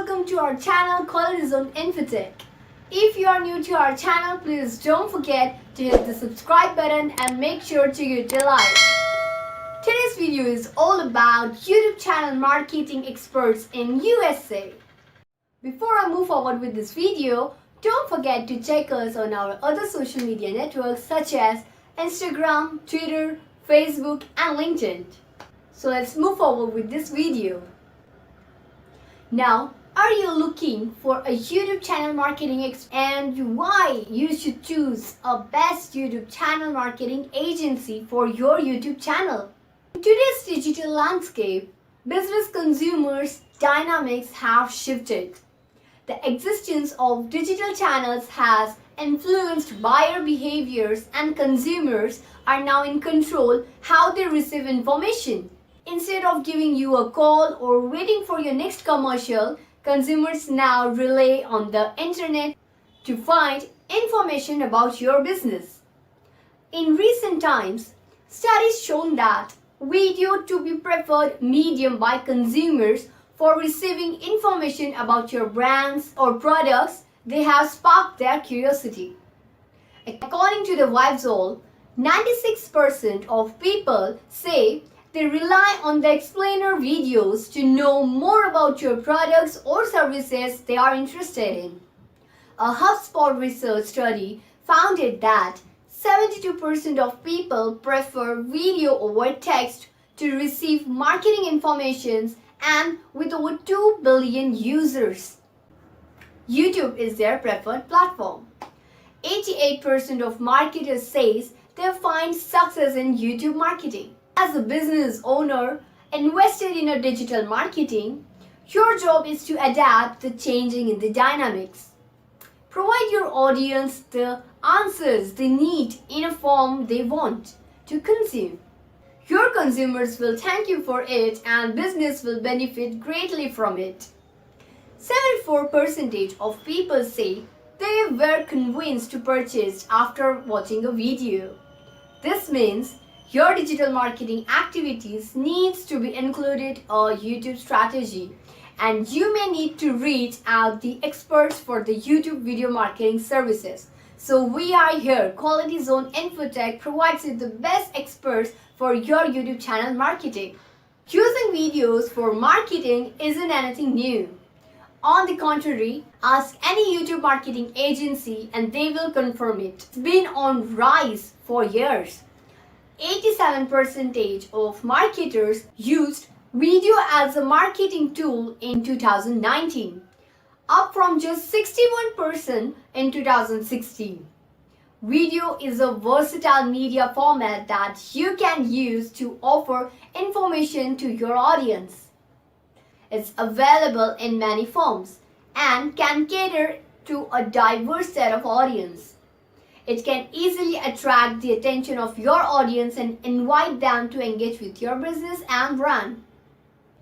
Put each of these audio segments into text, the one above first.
welcome to our channel Quality Zone Infotech. If you are new to our channel, please don't forget to hit the subscribe button and make sure to hit a like. Today's video is all about YouTube channel marketing experts in USA. Before I move forward with this video, don't forget to check us on our other social media networks such as Instagram, Twitter, Facebook and LinkedIn. So let's move forward with this video. Now, are you looking for a YouTube channel marketing expert and why you should choose a best YouTube channel marketing agency for your YouTube channel? In today's digital landscape, business consumers' dynamics have shifted. The existence of digital channels has influenced buyer behaviors and consumers are now in control how they receive information. Instead of giving you a call or waiting for your next commercial, consumers now rely on the internet to find information about your business. In recent times, studies shown that video to be preferred medium by consumers for receiving information about your brands or products, they have sparked their curiosity. According to the Vibes, 96% of people say they rely on the explainer videos to know more about your products or services they are interested in. A HubSpot research study found that 72% of people prefer video over text to receive marketing information, and with over 2 billion users, YouTube is their preferred platform. 88% of marketers says they find success in YouTube marketing. As a business owner invested in a digital marketing, your job is to adapt the changing in the dynamics. Provide your audience the answers they need in a form they want to consume. Your consumers will thank you for it and business will benefit greatly from it. 74% of people say they were convinced to purchase after watching a video. This means your digital marketing activities needs to be included a YouTube strategy, and you may need to reach out the experts for the YouTube video marketing services. So we are here. Quality Zone Infotech provides you the best experts for your YouTube channel marketing. Using videos for marketing isn't anything new. On the contrary, ask any YouTube marketing agency and they will confirm it. It's been on rise for years. 87% of marketers used video as a marketing tool in 2019, up from just 61% in 2016. Video is a versatile media format that you can use to offer information to your audience. It's available in many forms and can cater to a diverse set of audience. It can easily attract the attention of your audience and invite them to engage with your business and brand.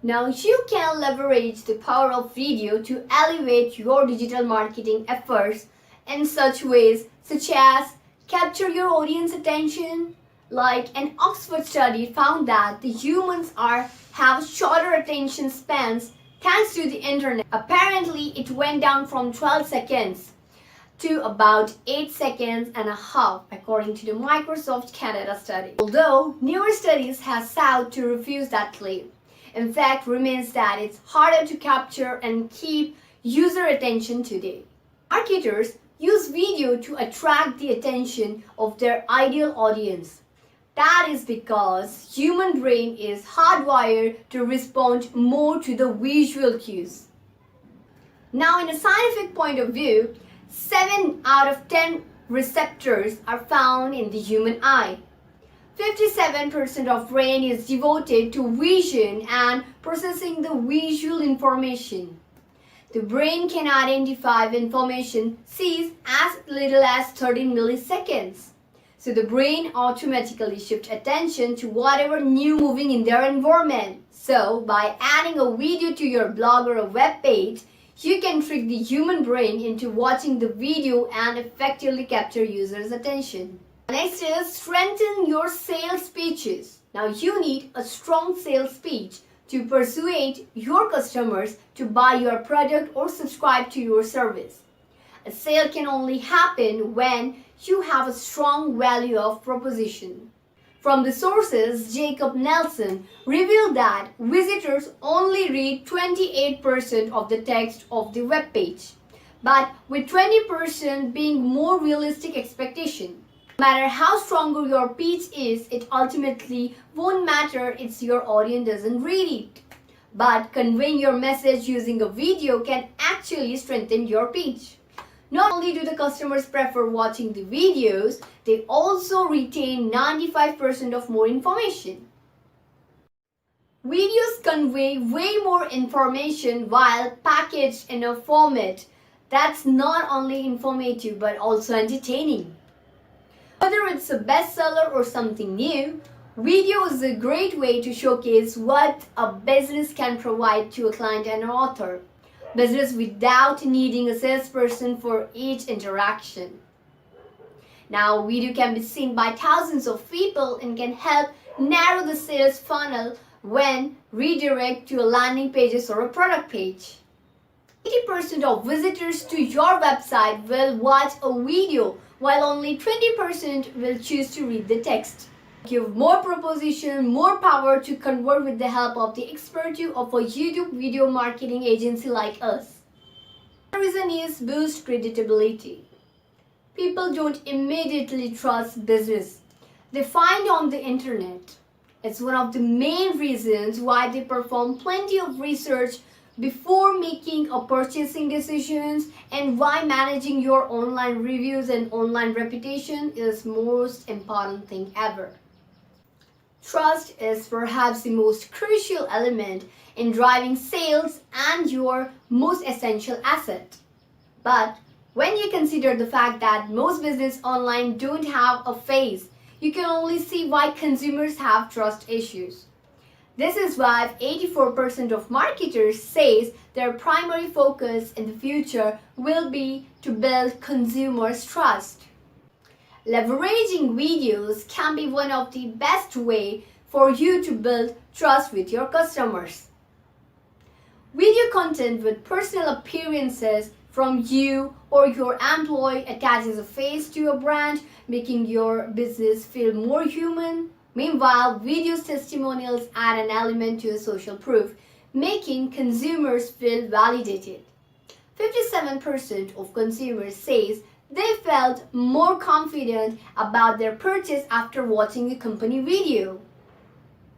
Now you can leverage the power of video to elevate your digital marketing efforts in such ways such as capture your audience attention. Like an Oxford study found that the humans have shorter attention spans thanks to the internet. Apparently it went down from 12 seconds to about 8 seconds and a half according to the Microsoft Canada study. Although newer studies have sought to refuse that claim. In fact, remains that it's harder to capture and keep user attention today. Marketers use video to attract the attention of their ideal audience. That is because human brain is hardwired to respond more to the visual cues. Now, in a scientific point of view, 7 out of 10 receptors are found in the human eye. 57% of brain is devoted to vision and processing the visual information. The brain can identify information sees as little as 13 milliseconds. So the brain automatically shifts attention to whatever new moving in their environment. So by adding a video to your blog or a web page, you can trick the human brain into watching the video and effectively capture users' attention. Next is strengthen your sales speeches. Now you need a strong sales speech to persuade your customers to buy your product or subscribe to your service. A sale can only happen when you have a strong value of proposition. From the sources, Jacob Nelson revealed that visitors only read 28% of the text of the web page, but with 20% being more realistic expectation. No matter how stronger your pitch is, it ultimately won't matter if your audience doesn't read it. But conveying your message using a video can actually strengthen your pitch. Not only do the customers prefer watching the videos, they also retain 95% of more information. Videos convey way more information while packaged in a format that's not only informative but also entertaining. Whether it's a bestseller or something new, video is a great way to showcase what a business can provide to a client and an author. Business without needing a salesperson for each interaction. Now, video can be seen by thousands of people and can help narrow the sales funnel when redirect to a landing pages or a product page. 80% of visitors to your website will watch a video, while only 20% will choose to read the text. Give more proposition, more power to convert with the help of the expertise of a YouTube video marketing agency like us. The reason is boost credibility. People don't immediately trust business they find on the internet. It's one of the main reasons why they perform plenty of research before making a purchasing decisions, and why managing your online reviews and online reputation is most important thing ever. Trust is perhaps the most crucial element in driving sales and your most essential asset. But when you consider the fact that most business online don't have a face, you can only see why consumers have trust issues. This is why 84% of marketers says their primary focus in the future will be to build consumers' trust. Leveraging videos can be one of the best way for you to build trust with your customers. Video content with personal appearances from you or your employee attaches a face to a brand, making your business feel more human. Meanwhile, videos testimonials add an element to a social proof, making consumers feel validated. 57% of consumers says they felt more confident about their purchase after watching a company video.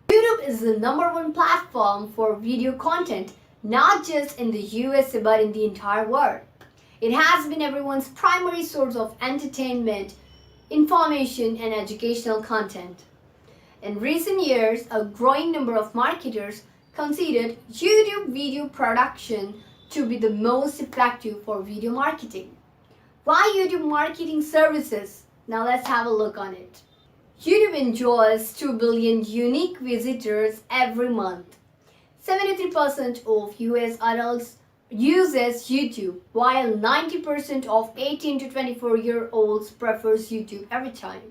YouTube is the #1 platform for video content, not just in the US but in the entire world. It has been everyone's primary source of entertainment, information, and educational content. In recent years, a growing number of marketers considered YouTube video production to be the most effective for video marketing. Why YouTube marketing services? Now let's have a look on it. YouTube enjoys 2 billion unique visitors every month. 73% of US adults uses YouTube, while 90% of 18 to 24-year-olds prefers YouTube every time.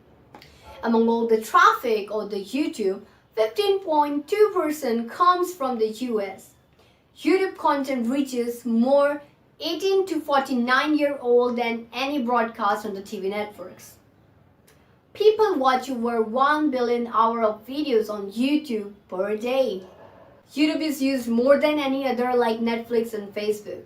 Among all the traffic on the YouTube, 15.2% comes from the US. YouTube content reaches more 18 to 49-year-old than any broadcast on the TV networks. People watch over 1 billion hours of videos on YouTube per day. YouTube is used more than any other like Netflix and Facebook.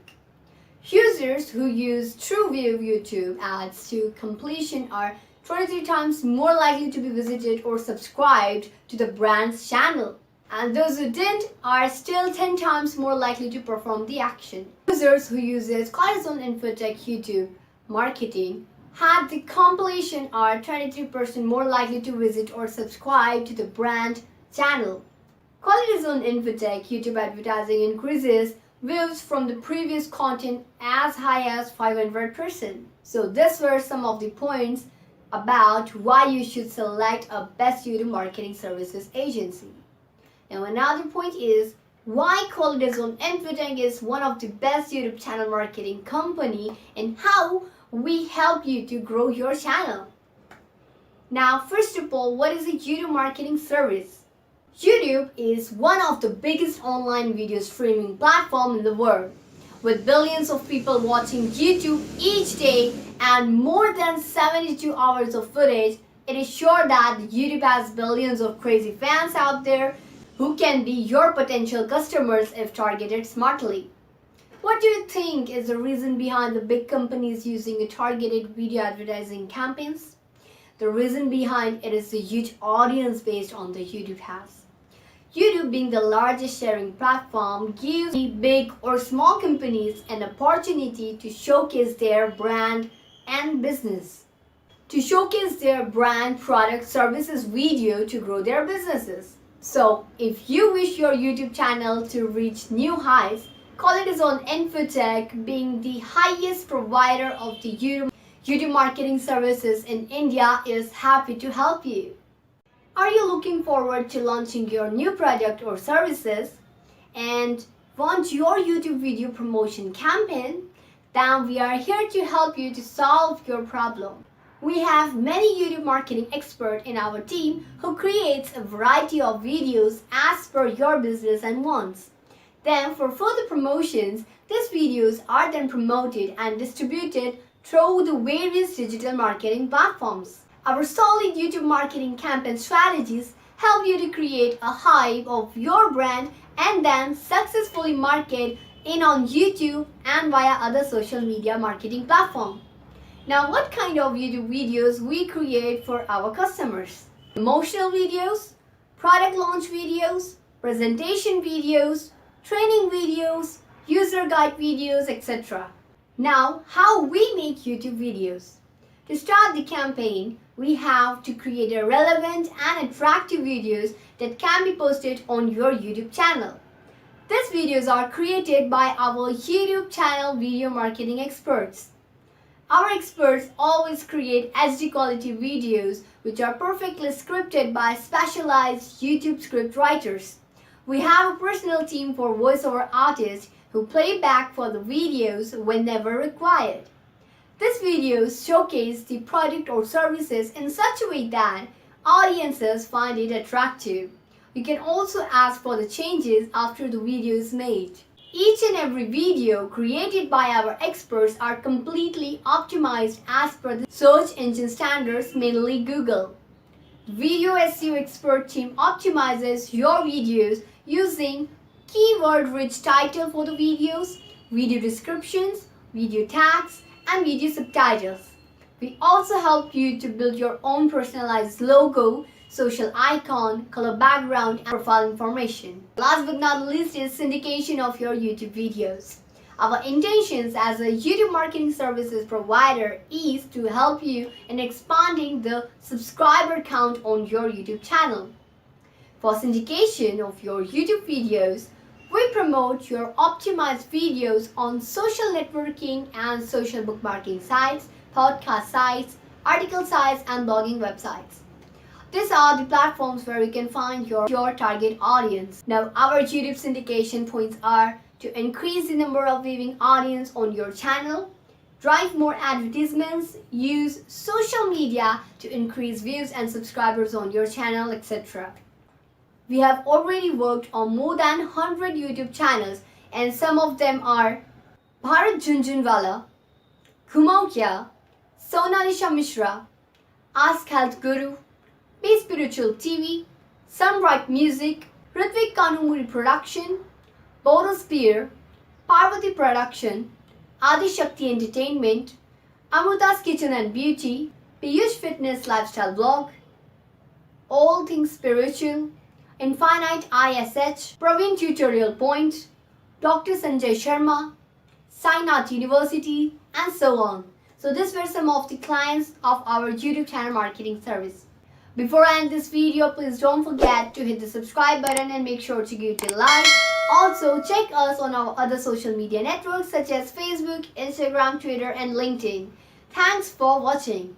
Users who use TrueView YouTube ads to completion are 23 times more likely to be visited or subscribed to the brand's channel. And those who didn't are still 10 times more likely to perform the action. Users who uses Quality Zone Infotech YouTube marketing had the completion are 23% more likely to visit or subscribe to the brand channel. Quality Zone Infotech YouTube advertising increases views from the previous content as high as 500%. So these were some of the points about why you should select a best YouTube marketing services agency. Now another point is why Quality Zone Infotech is one of the best YouTube channel marketing company and how we help you to grow your channel. Now first of all, what is a YouTube marketing service? YouTube is one of the biggest online video streaming platform in the world. With billions of people watching YouTube each day and more than 72 hours of footage, it is sure that YouTube has billions of crazy fans out there who can be your potential customers if targeted smartly. What do you think is the reason behind the big companies using a targeted video advertising campaigns? The reason behind it is the huge audience based on the YouTube has. YouTube, being the largest sharing platform, gives big or small companies an opportunity to showcase their brand and business. To showcase their brand, product, services, video to grow their businesses. So, if you wish your YouTube channel to reach new heights, Quality Zone Infotech, being the highest provider of the YouTube marketing services in India, is happy to help you. Are you looking forward to launching your new product or services and want your YouTube video promotion campaign? Then we are here to help you to solve your problem. We have many YouTube marketing experts in our team who creates a variety of videos as per your business and wants. Then for further promotions, these videos are then promoted and distributed through the various digital marketing platforms. Our solid YouTube marketing campaign strategies help you to create a hype of your brand and then successfully market in on YouTube and via other social media marketing platforms. Now, what kind of YouTube videos we create for our customers? Promotional videos, product launch videos, presentation videos, training videos, user guide videos, etc. Now, how we make YouTube videos? To start the campaign, we have to create a relevant and attractive videos that can be posted on your YouTube channel. These videos are created by our YouTube channel video marketing experts. Our experts always create HD quality videos which are perfectly scripted by specialized YouTube script writers. We have a personal team for voiceover artists who play back for the videos whenever required. These videos showcase the product or services in such a way that audiences find it attractive. You can also ask for the changes after the video is made. Each and every video created by our experts are completely optimized as per the search engine standards, mainly Google. The Video SEO expert team optimizes your videos using keyword-rich title for the videos, video descriptions, video tags, and video subtitles. We also help you to build your own personalized logo, social icon, color background, and profile information. Last but not least is syndication of your YouTube videos. Our intentions as a YouTube marketing services provider is to help you in expanding the subscriber count on your YouTube channel. For syndication of your YouTube videos, we promote your optimized videos on social networking and social bookmarking sites, podcast sites, article sites, and blogging websites. These are the platforms where you can find your target audience. Now, our YouTube syndication points are to increase the number of viewing audience on your channel, drive more advertisements, use social media to increase views and subscribers on your channel, etc. We have already worked on more than 100 YouTube channels, and some of them are Bharat Junjunwala, Ghumao Kya, Sonalisha Mishra, Ask Health Guru, Be Spiritual TV, Sunbright Music, Ritvik Kanumuri Production, Bodo Spear, Parvati Production, Adi Shakti Entertainment, Amruta's Kitchen and Beauty, Piyush Fitness Lifestyle Blog, All Things Spiritual, Infinite ISH, Praveen Tutorial Point, Dr. Sanjay Sharma, Sainath University, and so on. So these were some of the clients of our YouTube channel marketing service. Before I end this video, please don't forget to hit the subscribe button and make sure to give it a like. Also, check us on our other social media networks such as Facebook, Instagram, Twitter, and LinkedIn. Thanks for watching.